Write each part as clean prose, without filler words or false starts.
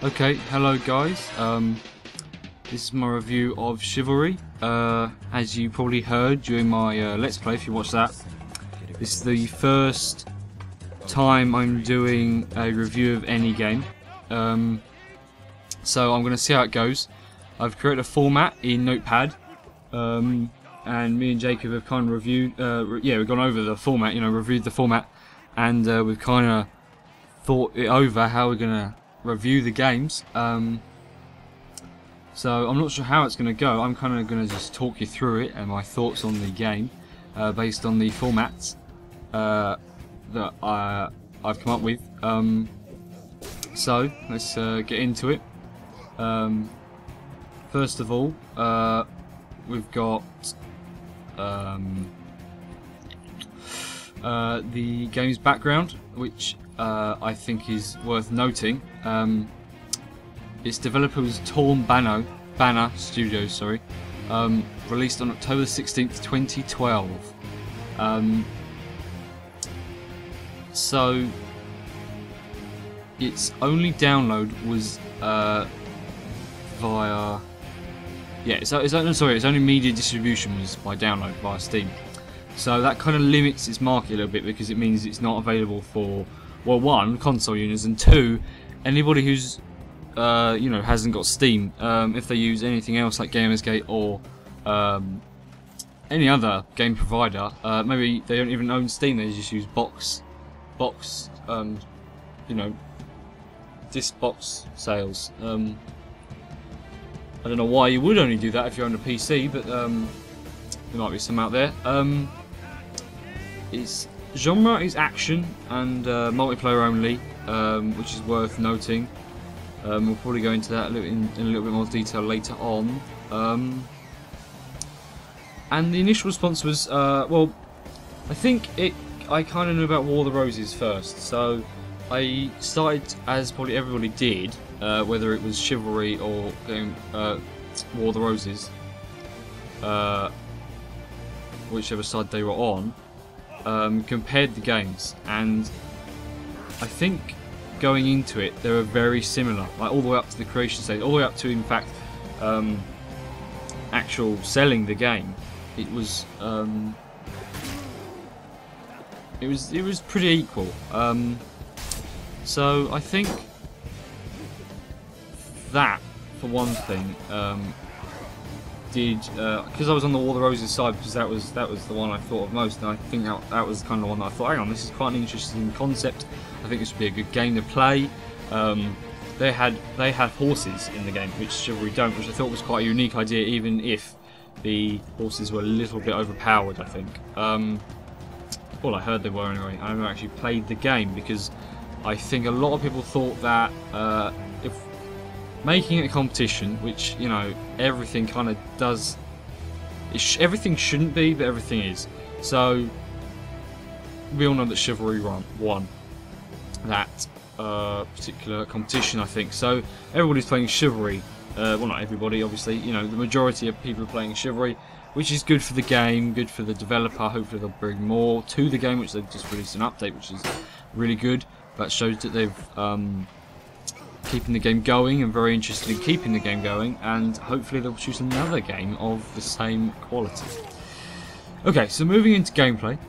Okay, hello guys. This is my review of Chivalry. As you probably heard during my Let's Play, if you watched that, this is the first time I'm doing a review of any game. So I'm going to see how it goes. I've created a format in Notepad, and me and Jacob have kind of reviewed. We've gone over the format, reviewed the format, and we've kind of thought it over how we're going to review the games. So I'm not sure how it's going to go. I'm kind of going to just talk you through it and my thoughts on the game based on the formats that I've come up with. So let's get into it. First of all, we've got the game's background, which I think is worth noting. Its developer was Torn Banner Studios, sorry. Released on October 16th, 2012. So its only download was via its only media distribution was by download via Steam. So that kind of limits its market a little bit, because it means it's not available for, well, one, console users, and two, anybody who's hasn't got Steam. If they use anything else like Gamersgate or any other game provider, maybe they don't even own Steam, they just use disc box sales. I don't know why you would only do that if you're on a PC, but there might be some out there. Its genre is action and multiplayer only, which is worth noting. We'll probably go into that in a little bit more detail later on. And the initial response was, well, I think I kind of knew about War of the Roses first, so I started, as probably everybody did, whether it was Chivalry or War of the Roses, whichever side they were on, compared the games, and I think going into it they were very similar, like all the way up to the creation stage, all the way up to, in fact, actual selling the game. It was pretty equal. So I think that, for one thing, because I was on the War of the Roses side, because that was the one I thought of most, and I think that was kind of the one that I thought, hang on, this is quite an interesting concept. I think this would be a good game to play. They had horses in the game, which Chivalry don't, which I thought was quite a unique idea, even if the horses were a little bit overpowered, I think. Well, I heard they were anyway. I never actually played the game, because I think a lot of people thought that if making it a competition, which, everything kind of does, everything shouldn't be, but everything is. So we all know that Chivalry won that particular competition, I think. So everybody's playing Chivalry. Well, not everybody, obviously. The majority of people are playing Chivalry, which is good for the game, good for the developer. Hopefully they'll bring more to the game, which they've just released an update, which is really good. That shows that they've keeping the game going and very interested in keeping the game going, and hopefully they'll choose another game of the same quality. Okay, so moving into gameplay,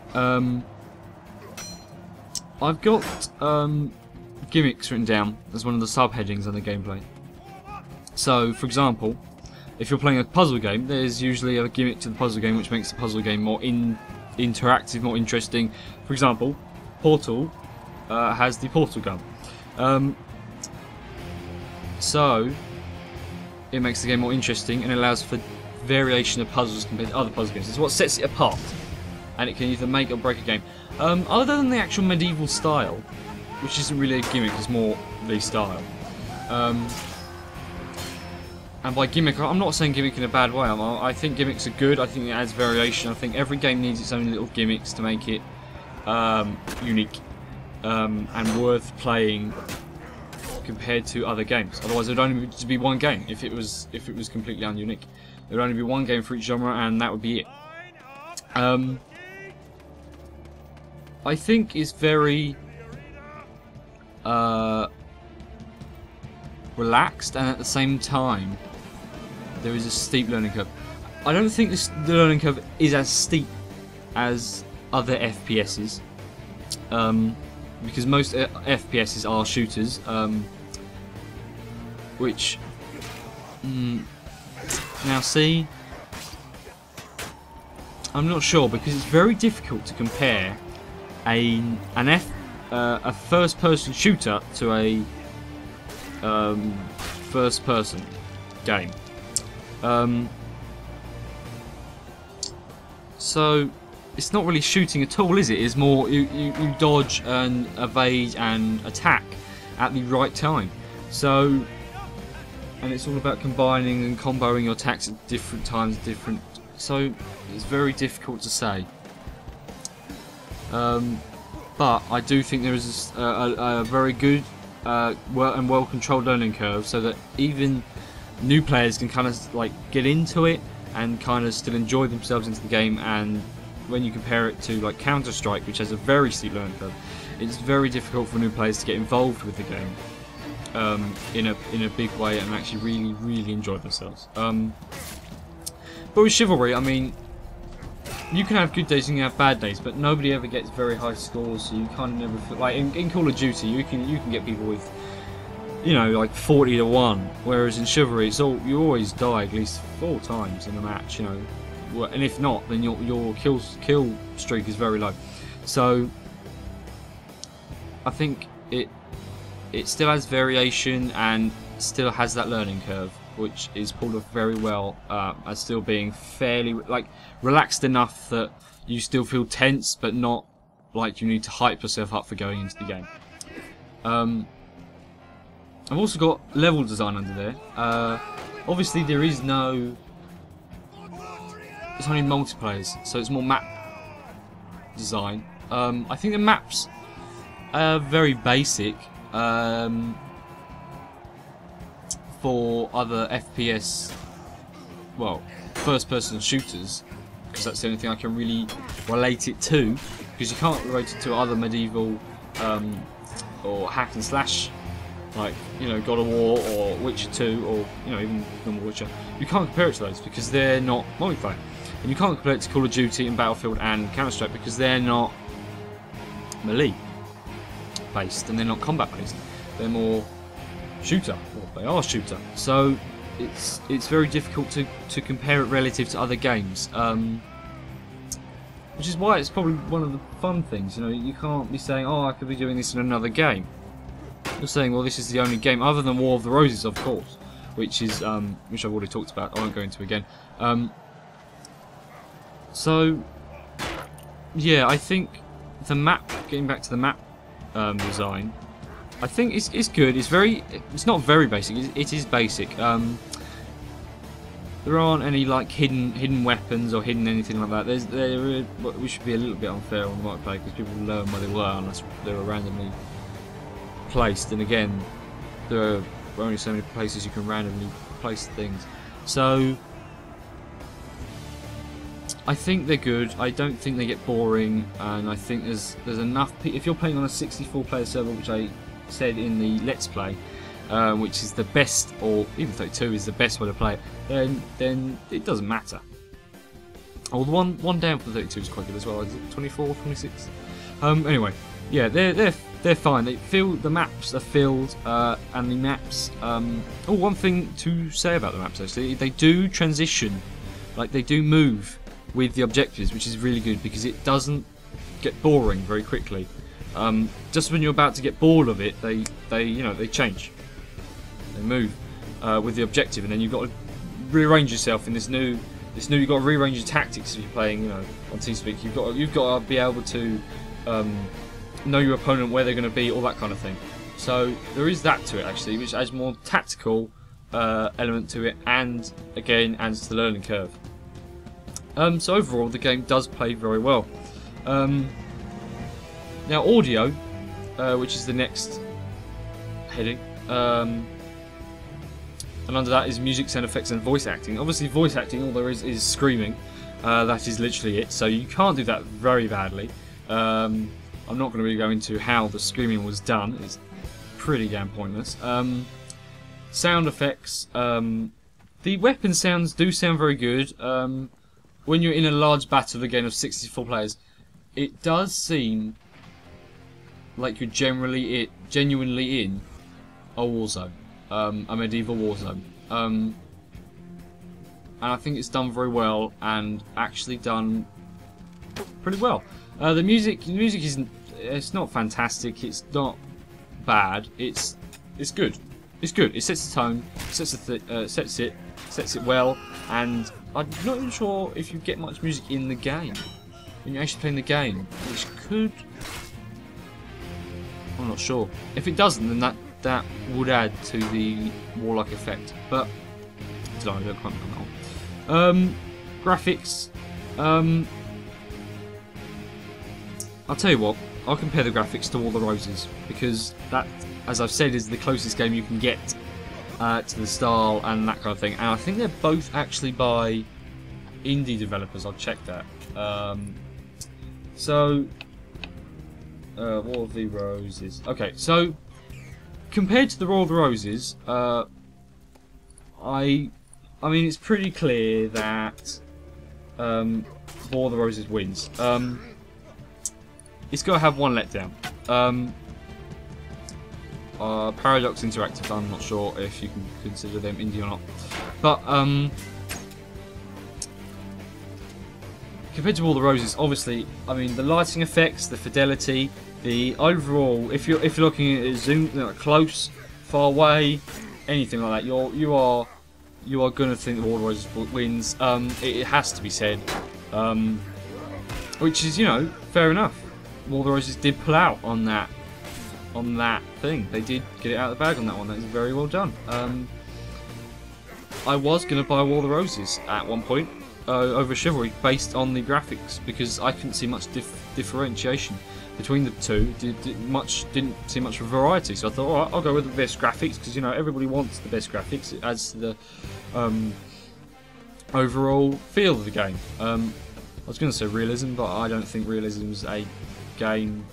I've got gimmicks written down as one of the subheadings on the gameplay. So, for example, if you're playing a puzzle game, there's usually a gimmick to the puzzle game which makes the puzzle game more interactive, more interesting. For example, Portal has the portal gun. So it makes the game more interesting and allows for variation of puzzles compared to other puzzle games. It's what sets it apart, and it can either make or break a game. Other than the actual medieval style, which isn't really a gimmick, it's more the style. And by gimmick, I'm not saying gimmick in a bad way. I think gimmicks are good. I think it adds variation. I think every game needs its own little gimmicks to make it unique and worth playing compared to other games. Otherwise, it would only be one game if it was completely ununique. There would only be one game for each genre, and that would be it. I think is very relaxed, and at the same time there is a steep learning curve. I don't think the learning curve is as steep as other FPSs, because most FPSs are shooters, which now see, I'm not sure, because it's very difficult to compare a first-person shooter to a first-person game. So it's not really shooting at all, is it? It's more you dodge and evade and attack at the right time. So, and it's all about combining and comboing your attacks at different times, so it's very difficult to say. But I do think there is a very good and well-controlled learning curve, so that even new players can kind of like get into it and kind of still enjoy themselves into the game. And when you compare it to like Counter-Strike, which has a very steep learning curve, it's very difficult for new players to get involved with the game in a big way and actually really enjoy themselves. But with Chivalry, I mean, you can have good days and you can have bad days, but nobody ever gets very high scores, so you kind of never feel like in Call of Duty you can get people with, you know, like 40 to 1, whereas in Chivalry you always die at least 4 times in a match, you know, and if not, then your kill streak is very low. So I think it still has variation and still has that learning curve, which is pulled off very well, as still being fairly like relaxed enough that you still feel tense, but not like you need to hype yourself up for going into the game. I've also got level design under there. Obviously there is no, it's only multiplayers, so it's more map design. I think the maps are very basic. For other FPS, well, first-person shooters, because that's the only thing I can really relate it to, because you can't relate it to other medieval or hack and slash, like, you know, God of War or Witcher 2, or, you know, even normal Witcher. You can't compare it to those because they're not multiplayer, and you can't compare it to Call of Duty and Battlefield and Counter-Strike because they're not melee based and they're not combat based. They're more shooter, or they are shooter. So it's very difficult to compare it relative to other games, which is why it's probably one of the fun things. You know, you can't be saying, oh, I could be doing this in another game. You're saying, well, this is the only game other than War of the Roses, of course, which is which I've already talked about. I won't go into again. So yeah, I think the map, getting back to the map design, I think it's good. It's not very basic. It is basic. There aren't any like hidden weapons or hidden anything like that. We should be a little bit unfair on the multiplayer because people learn where they were unless they were randomly placed. And again, there are only so many places you can randomly place things. So I think they're good. I don't think they get boring, and I think there's enough. If you're playing on a 64-player server, which I said in the Let's Play, which is the best, or even 32 is the best way to play it, then it doesn't matter. Oh, the one down for the 32 is quite good as well. Is it 24, 26? Anyway, yeah, they're fine. The maps are filled, and the maps. Oh, one thing to say about the maps actually, they do transition, like they do move with the objectives, which is really good because it doesn't get boring very quickly. Just when you're about to get bored of it, they change, they move with the objective, and then you've got to rearrange yourself in this new. You've got to rearrange your tactics if you're playing, you know, on TeamSpeak. You've got to be able to know your opponent, where they're going to be, all that kind of thing. So there is that to it actually, which adds more tactical element to it, and again adds to the learning curve. So overall, the game does play very well. Now audio, which is the next heading, and under that is music, sound effects, and voice acting. Obviously, voice acting, all there is screaming. That is literally it. So you can't do that very badly. I'm not going to really go into how the screaming was done. It's pretty damn pointless. sound effects. The weapon sounds do sound very good. When you're in a large battle again of 64 players, it does seem like you're genuinely in a war zone, a medieval war zone. And I think it's done very well, and actually done pretty well. The music isn't. It's not fantastic. It's not bad. It's good. It's good. It sets the tone. Sets it well. And I'm not even sure if you get much music in the game when you're actually playing the game, which could. I'm not sure. If it doesn't, then that would add to the warlike effect. But I don't quite know that one. Graphics. I'll tell you what. I'll compare the graphics to War of the Roses, because that, as I've said, is the closest game you can get to the style and that kind of thing. And I think they're both actually by indie developers. I'll check that. War of the Roses. Okay, so compared to the War of the Roses, I mean, it's pretty clear that War of the Roses wins. It's got to have one letdown. Paradox Interactive, I'm not sure if you can consider them indie or not. But compared to All the Roses, obviously, I mean, the lighting effects, the fidelity, the overall, if you're looking at it zoom, close, far away, anything like that, you are going to think the All the Roses wins. It has to be said, which is, fair enough. War of the Roses did pull out on that thing. They did get it out of the bag on that one. That is very well done. I was going to buy War of the Roses at one point over Chivalry based on the graphics, because I couldn't see much differentiation between the two. Didn't see much variety. So I thought, alright, I'll go with the best graphics, because everybody wants the best graphics. It adds to the overall feel of the game. I was going to say realism, but I don't think realism is a game.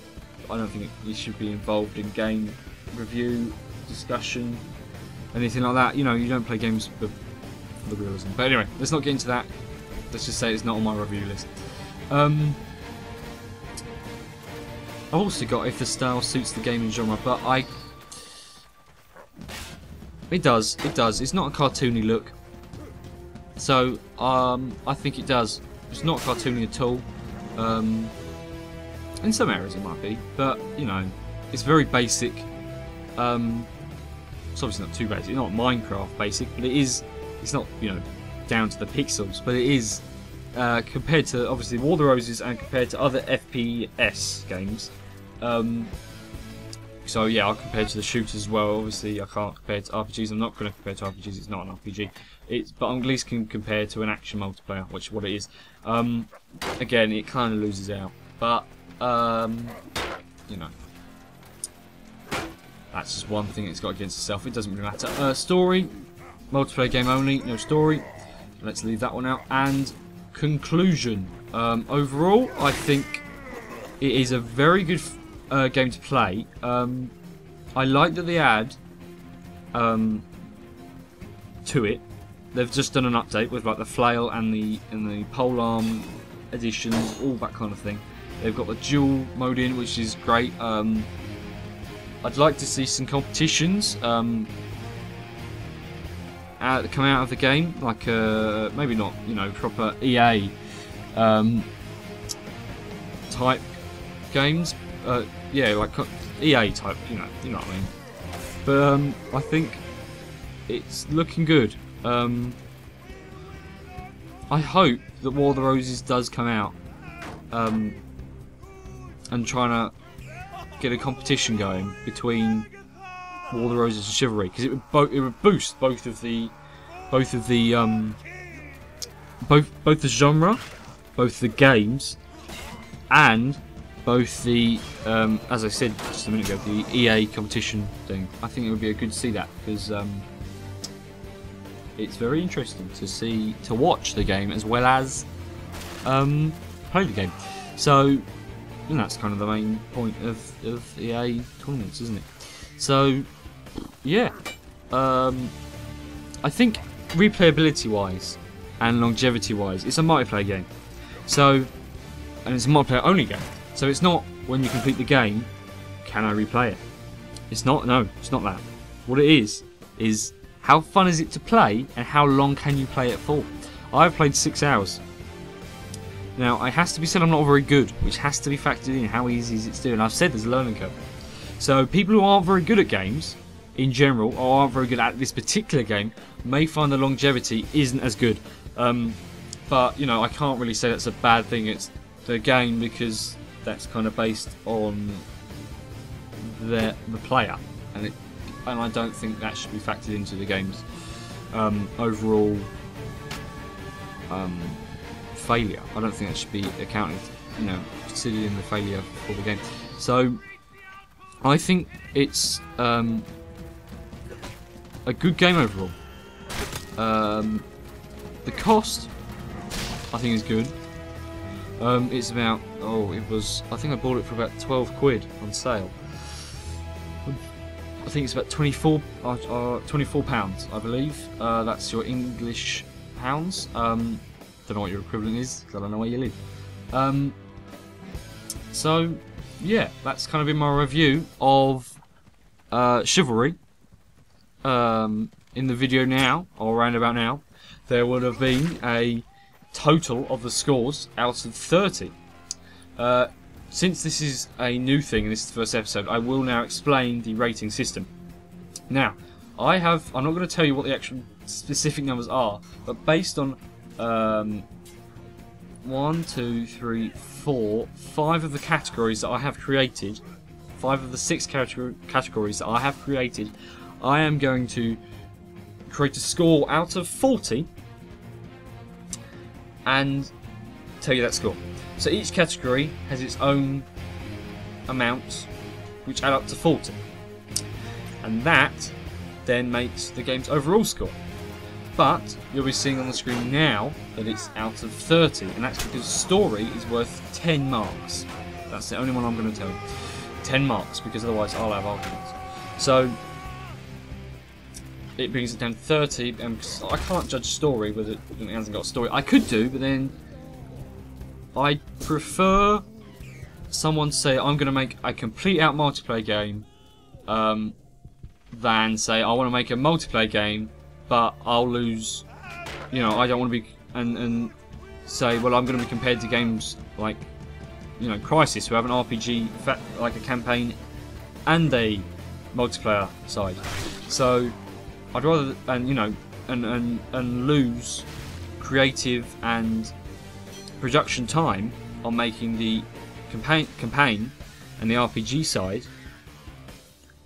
I don't think it should be involved in game review, discussion, anything like that. You don't play games for the realism. But anyway, let's not get into that. Let's just say it's not on my review list. I've also got if the style suits the gaming genre, but it does. It's not a cartoony look, so I think it does. It's not cartoony at all. In some areas it might be, but it's very basic. It's obviously not too basic. It's not Minecraft basic, but it is. It's not down to the pixels, but it is compared to obviously War of the Roses and compared to other FPS games. So yeah, I'll compare to the shooters as well. Obviously, I can't compare to RPGs. I'm not going to compare to RPGs. It's not an RPG. But I at least can compare to an action multiplayer, which is what it is. Again, it kind of loses out, but that's just one thing it's got against itself. It doesn't really matter. Story, multiplayer game only, no story. Let's leave that one out. And conclusion. Overall, I think it is a very good game to play. I like that they add to it. They've just done an update with like the flail and the polearm additions, all that kind of thing. They've got the dual mode in, which is great. I'd like to see some competitions come out of the game, like maybe not proper EA type games. Yeah, like EA type, you know what I mean. But I think it's looking good. I hope that War of the Roses does come out, and trying to get a competition going between War of the Roses and Chivalry, because it would boost both the genre, both the games, and both the as I said just a minute ago, the EA competition thing. I think it would be good to see that, because it's very interesting to watch the game as well as play the game. So that's kind of the main point of EA tournaments, isn't it? So yeah, I think replayability-wise and longevity-wise, it's a multiplayer game. So, and it's a multiplayer-only game. So it's not when you complete the game, can I replay it? It's not. No, it's not that. What it is how fun is it to play and how long can you play it for? I've played 6 hours. Now, it has to be said I'm not very good, which has to be factored in. How easy is it to do? And I've said there's a learning curve. So people who aren't very good at games, in general, or aren't very good at this particular game, may find the longevity isn't as good. But, you know, I can't really say that's a bad thing. It's the game because that's kind of based on the player. And I don't think that should be factored into the game's overall failure. I don't think that should be accounted, you know, considered in the failure for the game. So I think it's a good game overall. The cost, I think, is good. It's about, I think I bought it for about 12 quid on sale. I think it's about 24 pounds, I believe. That's your English pounds. Don't know what your equivalent is because I don't know where you live. So yeah, that's kind of been my review of Chivalry. In the video now, or around about now, there would have been a total of the scores out of 30. Since this is a new thing and this is the first episode, I will now explain the rating system. Now, I'm not going to tell you what the actual specific numbers are, but based on 1, 2, 3, 4, 5 of the categories that I have created, 5 of the 6 categories that I have created, I am going to create a score out of 40 and tell you that score. So each category has its own amounts which add up to 40. And that then makes the game's overall score. But you'll be seeing on the screen now that it's out of 30, and that's because story is worth 10 marks. That's the only one I'm going to tell you. 10 marks, because otherwise I'll have arguments. So it brings it down to 30, and I can't judge story whether it hasn't got a story. I could do, but then I prefer someone say I'm going to make a complete out multiplayer game than say I want to make a multiplayer game but I'll lose, you know, I don't want to be and say, well, I'm going to be compared to games like, you know, Crisis, who have an RPG, like a campaign and a multiplayer side. So I'd rather, and you know, and lose creative and production time on making the campaign and the RPG side,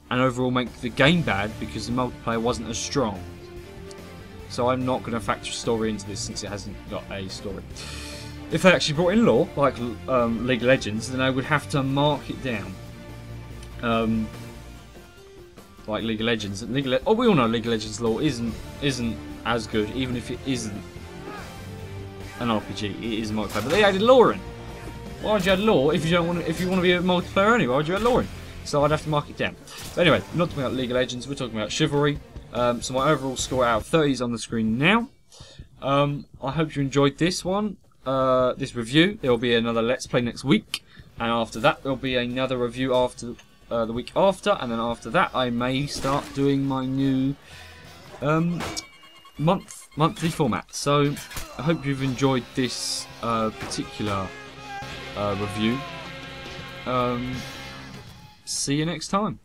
and overall make the game bad because the multiplayer wasn't as strong. So I'm not going to factor story into this since it hasn't got a story. If they actually brought in lore, like League of Legends, then I would have to mark it down. Like League of Legends. We all know League of Legends lore isn't as good, even if it isn't an RPG. It is a multiplayer, but they added lore in. Why would you add lore if you don't want to? If you want to be a multiplayer anyway, why would you add lore in? So I'd have to mark it down. But anyway, we're not talking about League of Legends. We're talking about Chivalry. So my overall score out of 30 is on the screen now. I hope you enjoyed this one, this review. There will be another Let's Play next week, and after that there will be another review after the week after, and then after that I may start doing my new monthly format. So I hope you've enjoyed this particular review. See you next time.